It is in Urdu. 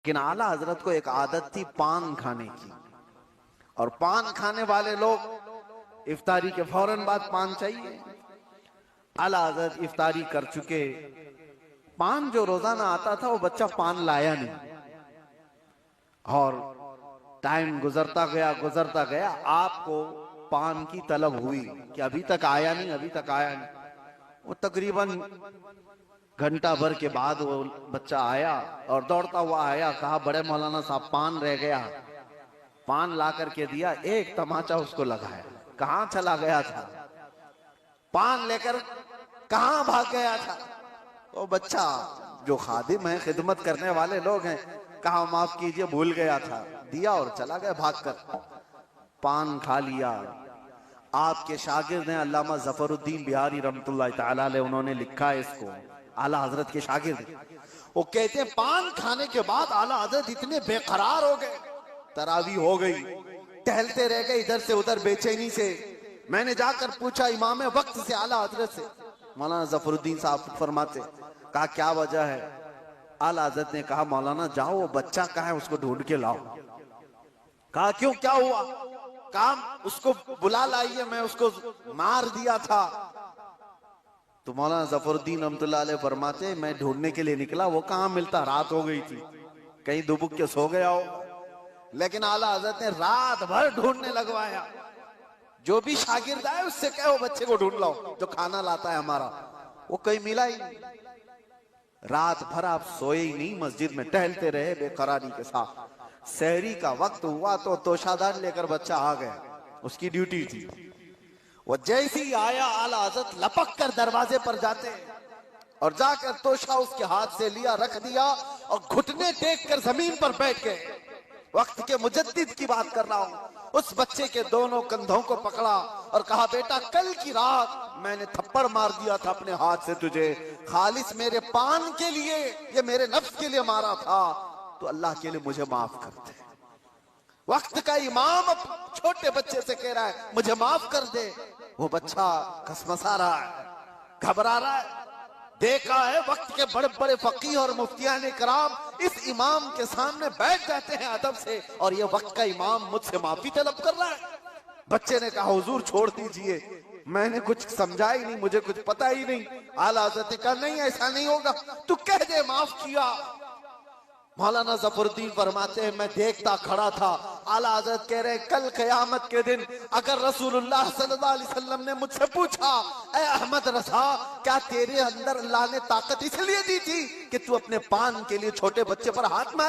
لیکن اعلیٰ حضرت کو ایک عادت تھی پان کھانے کی، اور پان کھانے والے لوگ افطاری کے فوراً بعد پان چاہیے۔ اعلیٰ حضرت افطاری کر چکے، پان جو روزانہ آتا تھا وہ بچہ پان لایا نہیں، اور ٹائم گزرتا گیا، آپ کو پان کی طلب ہوئی کہ ابھی تک آیا نہیں۔ وہ تقریباً گھنٹہ بھر کے بعد وہ بچہ آیا اور دوڑتا ہوا آیا، کہا بڑے مولانا صاحب پان رہ گیا۔ پان لا کر کے دیا، ایک تماچا اس کو لگایا، کہاں چلا گیا تھا؟ پان لے کر کہاں بھاگ گیا تھا؟ وہ بچہ جو خادم ہے، خدمت کرنے والے لوگ ہیں، کہا معاف کیجئے بھول گیا تھا، دیا اور چلا گیا بھاگ کر۔ پان کھا لیا۔ آپ کے شاگرد ہیں علامہ ظفر الدین بہاری رحمۃ اللہ تعالی علیہ، انہوں نے لکھا ہے اس کو، اعلیٰ حضرت کے شاگرد، وہ کہتے ہیں پان کھانے کے بعد اعلیٰ حضرت اتنے بے قرار ہو گئے، تراویح ہو گئی، ٹہلتے رہ گئے ادھر سے ادھر بے چینی سے۔ میں نے جا کر پوچھا امام وقت سے اعلیٰ حضرت سے، مولانا ظفر الدین صاحب فرماتے، کہا کیا وجہ ہے؟ اعلیٰ حضرت نے کہا مولانا جاؤ وہ بچہ کہاں ہے اس کو ڈھونڈ کے لاؤ۔ کہا کیوں، کیا ہوا؟ کام اس کو بلا لائیے، میں اس کو مار دیا تھا۔ تو مولانا ظفر الدین رحمۃ اللہ علیہ فرماتے میں ڈھونڈنے کے لیے نکلا، وہ کہاں ملتا، رات ہو گئی تھی، کہیں دبک کے سو گیا ہو۔ لیکن اعلیٰ حضرت نے رات بھر ڈھونڈنے لگوایا، جو بھی شاگرد آئے اس سے کہو بچے کو ڈھونڈ لاؤ جو کھانا لاتا ہے ہمارا، وہ کہیں ملا ہی نہیں۔ رات بھر آپ سوئے ہی نہیں، مسجد میں ٹہلتے رہے بے قراری کے ساتھ۔ سحری کا وقت ہوا تو توشادان لے کر بچہ آ گیا، اس کی ڈیوٹی تھی۔ وہ جیسے ہی آیا اعلیٰ حضرت لپک کر دروازے پر جاتے اور جا کر توشہ اس کے ہاتھ سے لیا، رکھ دیا اور گھٹنے ٹیک کر زمین پر بیٹھ گئے۔ وقت کے مجدد کی بات کر رہا ہوں۔ اس بچے کے دونوں کندھوں کو پکڑا اور کہا بیٹا کل کی رات میں نے تھپڑ مار دیا تھا اپنے ہاتھ سے تجھے، خالص میرے پان کے لیے، یہ میرے نفس کے لیے مارا تھا، تو اللہ کے لیے مجھے معاف کر دے۔ وقت کا امام اب چھوٹے بچے سے کہہ رہا ہے مجھے معاف کر دے۔ وہ بچہ کسمسا رہا ہے، گھبرا رہا ہے۔ دیکھا ہے وقت کے بڑے بڑے فقیہ اور مفتیان کرام اس امام کے سامنے بیٹھ جاتے ہیں ادب سے، اور یہ وقت کا امام مجھ سے معافی طلب کر رہا ہے۔ بچے نے کہا حضور چھوڑ دیجئے، میں نے کچھ سمجھا ہی نہیں، مجھے کچھ پتا ہی نہیں۔ اعلیٰ حضرت نے کہا نہیں ایسا نہیں ہوگا، تو کہہ دے معاف کیا۔ مولانا ظفر الدین فرماتے ہیں میں دیکھتا کھڑا تھا، اعلیٰ حضرت کہہ رہے کل قیامت کے دن اگر رسول اللہ صلی اللہ علیہ وسلم نے مجھ سے پوچھا اے احمد رضا کیا تیرے اندر اللہ نے طاقت اس لیے دی تھی کہ تو اپنے پان کے لیے چھوٹے بچے پر ہاتھ مارے؟